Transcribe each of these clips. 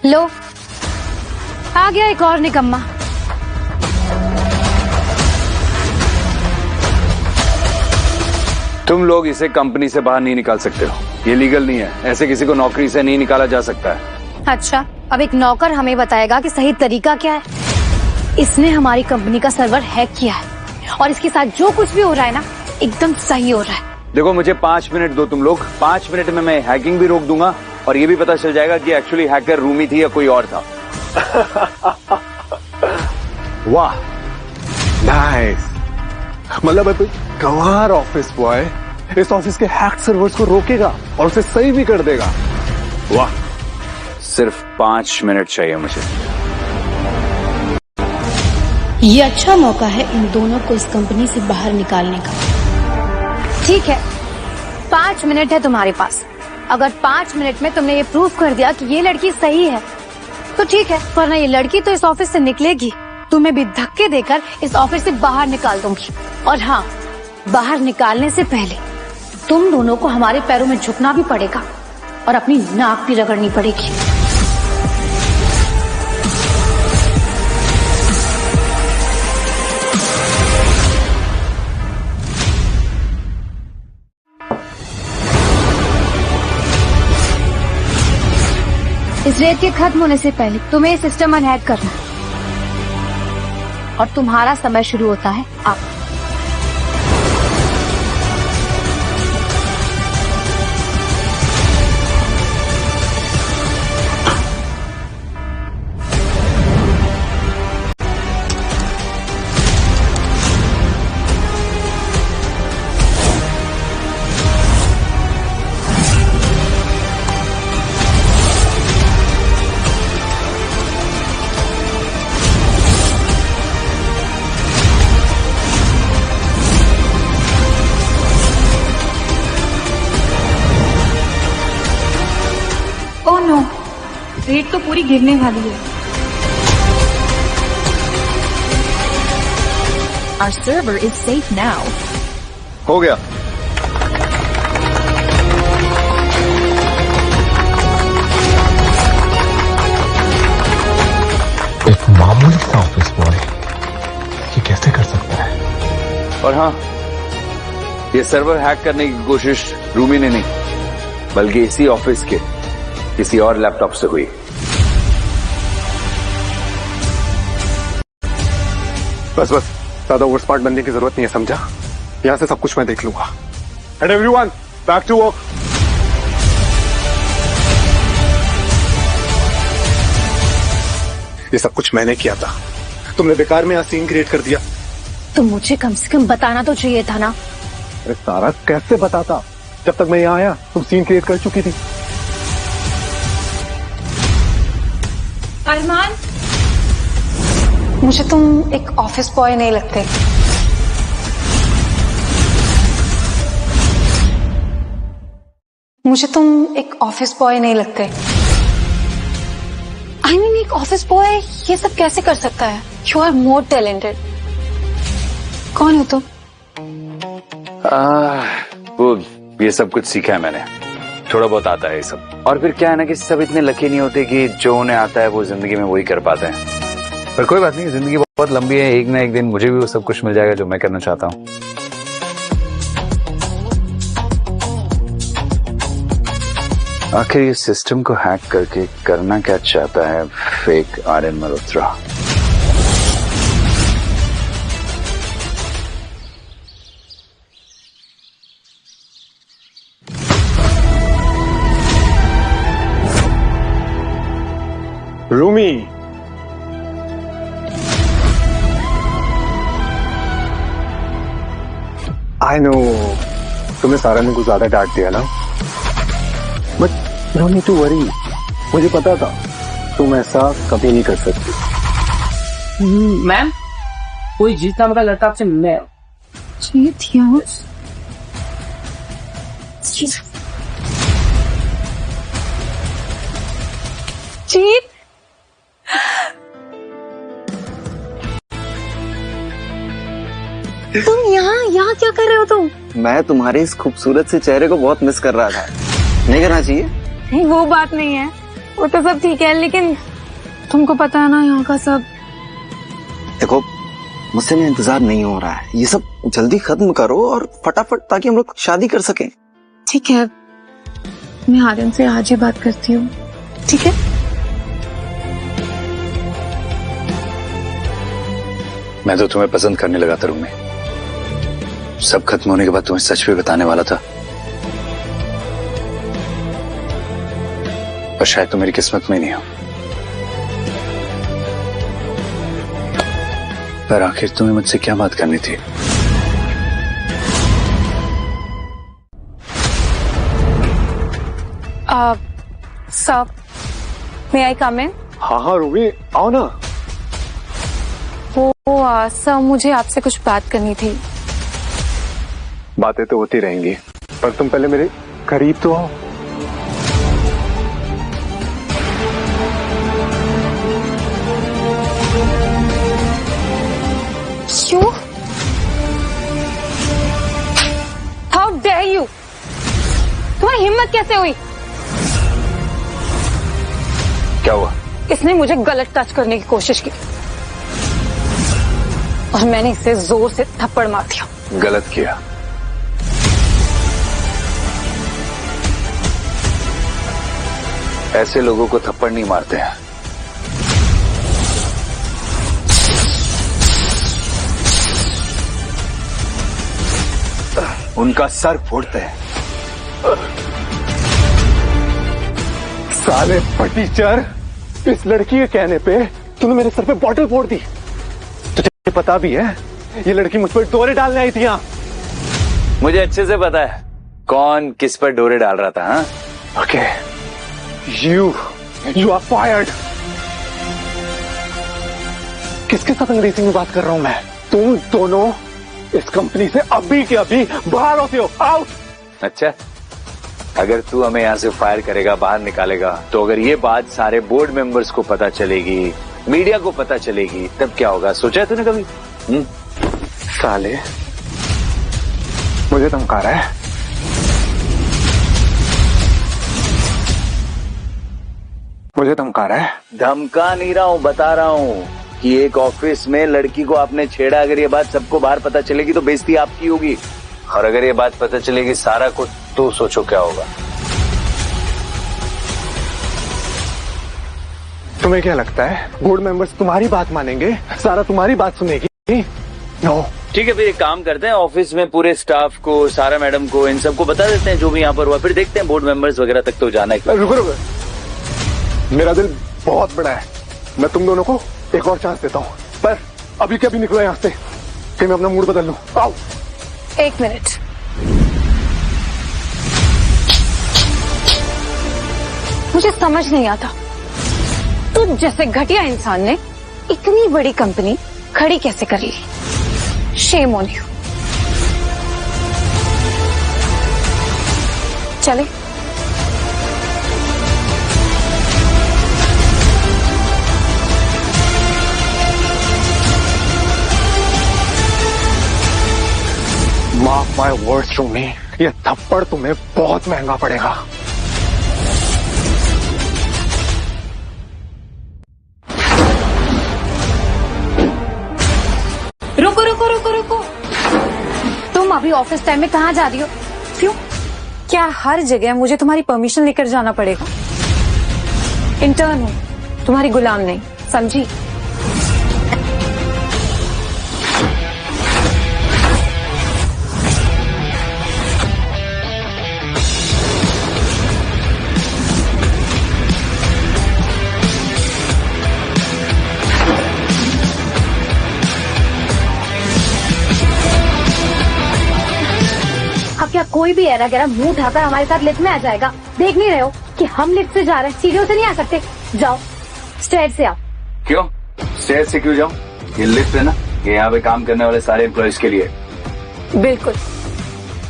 लो, आ गया एक और निकम्मा। तुम लोग इसे कंपनी से बाहर नहीं निकाल सकते हो, ये लीगल नहीं है। ऐसे किसी को नौकरी से नहीं निकाला जा सकता है। अच्छा, अब एक नौकर हमें बताएगा कि सही तरीका क्या है। इसने हमारी कंपनी का सर्वर हैक किया है और इसके साथ जो कुछ भी हो रहा है ना, एकदम सही हो रहा है। देखो, मुझे 5 मिनट दो तुम लोग। 5 मिनट में मैं हैकिंग भी रोक दूंगा और ये भी पता चल जाएगा कि एक्चुअली हैकर रूमी थी या कोई और था। वाह, नाइस। मतलब अब गंवार ऑफिस बॉय इस ऑफिस के हैक सर्वर्स को रोकेगा और उसे सही भी कर देगा। वाह। सिर्फ 5 मिनट चाहिए मुझे। ये अच्छा मौका है इन दोनों को इस कंपनी से बाहर निकालने का। ठीक है, 5 मिनट है तुम्हारे पास। अगर 5 मिनट में तुमने ये प्रूव कर दिया कि ये लड़की सही है तो ठीक है, वरना ये लड़की तो इस ऑफिस से निकलेगी। तुम्हें भी धक्के देकर इस ऑफिस से बाहर निकाल दूंगी। और हाँ, बाहर निकालने से पहले तुम दोनों को हमारे पैरों में झुकना भी पड़ेगा और अपनी नाक भी रगड़नी पड़ेगी। इस रेत के खत्म होने से पहले तुम्हें ये सिस्टम अनहैक करना है और तुम्हारा समय शुरू होता है अब। ओह नो, रेत तो पूरी गिरने वाली है। Our server is safe now. हो गया। एक मामूली सा ऑफिस बॉय ये कैसे कर सकता है? और हाँ, ये सर्वर हैक करने की कोशिश रूमी ने नहीं, बल्कि इसी ऑफिस के किसी और लैपटॉप से हुई। बस बस, ज्यादा ओवर स्मार्ट बनने की जरूरत नहीं है, समझा? यहां से सब कुछ मैं देख लूंगा। And everyone, back to work. ये सब कुछ मैंने किया था, तुमने बेकार में यहाँ सीन क्रिएट कर दिया। तो मुझे कम से कम बताना तो चाहिए था ना। अरे सारा कैसे बताता? जब तक मैं यहाँ आया तुम सीन क्रिएट कर चुकी थी। अरमान, मुझे तुम एक ऑफिस बॉय नहीं लगते। मुझे तुम एक ऑफिस बॉय नहीं लगते। आई मीन, एक ऑफिस बॉय ये सब कैसे कर सकता है? You are more talented. कौन हो तुम? वो ये सब कुछ सीखा है मैंने, थोड़ा बहुत आता है ये सब। और फिर क्या है ना कि सब इतने लकी नहीं होते कि जो उन्हें आता है वो जिंदगी में वही कर पाते हैं। पर कोई बात नहीं, जिंदगी बहुत लंबी है, एक ना एक दिन मुझे भी वो सब कुछ मिल जाएगा जो मैं करना चाहता हूँ। आखिर ये सिस्टम को हैक करके करना क्या चाहता है fake Aryan Malhotra? Rumi, I know तुम्हें सारा ने कुछ ज्यादा डांट दिया ना, but no need to worry. मुझे पता था तुम ऐसा कभी नहीं कर सकती। मैम, कोई जीतना मतलब लड़का आपसे मिलने जीत, तुम यहाँ क्या कर रहे हो तुम? मैं तुम्हारे इस खूबसूरत से चेहरे को बहुत मिस कर रहा था। नहीं करना चाहिए? नहीं, वो बात नहीं है। वो तो सब ठीक है, लेकिन तुमको पता है ना यहाँ का सब। देखो, मुझसे ना इंतजार नहीं हो रहा है, ये सब जल्दी खत्म करो और फटाफट, ताकि हम लोग शादी कर सकें। ठीक है, मैं आर्यन से आज ही बात करती हूँ। ठीक है। मैं तो तुम्हें पसंद करने लगा था रूमी। सब खत्म होने के बाद तुम्हें सच भी बताने वाला था, पर शायद तो मेरी किस्मत में नहीं हो। पर आखिर तुम्हें मुझसे क्या बात करनी थी? सब मे आई कम इन? हाँ हाँ रूबी, आओ ना। वो सर, मुझे आपसे कुछ बात करनी थी। बातें तो होती रहेंगी, पर तुम पहले मेरे करीब तो आओ। क्यों? How dare you! तुम्हारी हिम्मत कैसे हुई? क्या हुआ? इसने मुझे गलत टच करने की कोशिश की और मैंने इसे जोर से थप्पड़ मार दिया। गलत किया। ऐसे लोगों को थप्पड़ नहीं मारते हैं। उनका सर फोड़ते हैं। साले टीचर, इस लड़की के कहने पे तूने मेरे सर पे बॉटल फोड़ दी। तुझे पता भी है ये लड़की मुझ पर डोरे डालने आई थी यहाँ। मुझे अच्छे से पता है कौन किस पर डोरे डाल रहा था। हाँ, ओके, यू आर फायर्ड। किसके साथ अंग्रेजी में बात कर रहा हूं मैं? तुम दोनों इस कंपनी से अभी के अभी बाहर होते हो। आउट। अच्छा, अगर तू हमें यहाँ से फायर करेगा, बाहर निकालेगा, तो अगर ये बात सारे बोर्ड मेंबर्स को पता चलेगी, मीडिया को पता चलेगी, तब क्या होगा? सोचा है तूने कभी? साले मुझे धमका रहा है। मुझे धमका रहा है। धमका नहीं रहा हूँ, बता रहा हूँ कि एक ऑफिस में लड़की को आपने छेड़ा। अगर ये बात सबको बाहर पता चलेगी तो बेइज्जती आपकी होगी, और अगर ये बात पता चलेगी सारा को, तो सोचो क्या होगा। तुम्हें क्या लगता है बोर्ड मेंबर्स तुम्हारी बात मानेंगे? सारा तुम्हारी बात सुनेगी? नो। ठीक है, फिर एक काम करते हैं, ऑफिस में पूरे स्टाफ को, सारा मैडम को, इन सबको बता देते हैं जो भी यहाँ पर हुआ। फिर देखते हैं बोर्ड मेंबर्स वगैरह तक तो जाना है। रुको रुको, मेरा दिल बहुत बड़ा है। मैं तुम दोनों को एक और चांस देता हूँ, पर अभी के अभी निकलो यहाँ से, फिर मैं अपना मूड बदल लूं। आओ। एक मिनट, मुझे समझ नहीं आता तुम जैसे घटिया इंसान ने इतनी बड़ी कंपनी खड़ी कैसे कर ली। Shame on you. चले। मार्क माय वर्ड्स रूमी, ये थप्पड़ तुम्हें बहुत महंगा पड़ेगा। रुको रुको रुको रुको, तुम अभी ऑफिस टाइम में कहाँ जा रही हो? क्यों? क्या हर जगह मुझे तुम्हारी परमिशन लेकर जाना पड़ेगा? इंटर्न हूँ, तुम्हारी गुलाम नहीं, समझी? अब क्या कोई भी ऐरा गैरा मुंह उठाकर हमारे साथ लिफ्ट में आ जाएगा? देख नहीं रहे हो कि हम लिफ्ट से जा रहे हैं, सीढ़ियों से नहीं आ सकते। जाओ, स्टेयर से आओ। क्यों? स्टेयर से क्यों जाऊं? ये लिफ्ट है ना, ये यहाँ पे काम करने वाले सारे एम्प्लॉयज के लिए। बिल्कुल,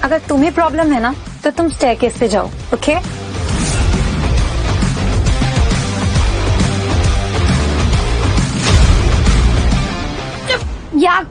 अगर तुम्हें प्रॉब्लम है ना तो तुम स्टेयरकेस से जाओ। ओके? या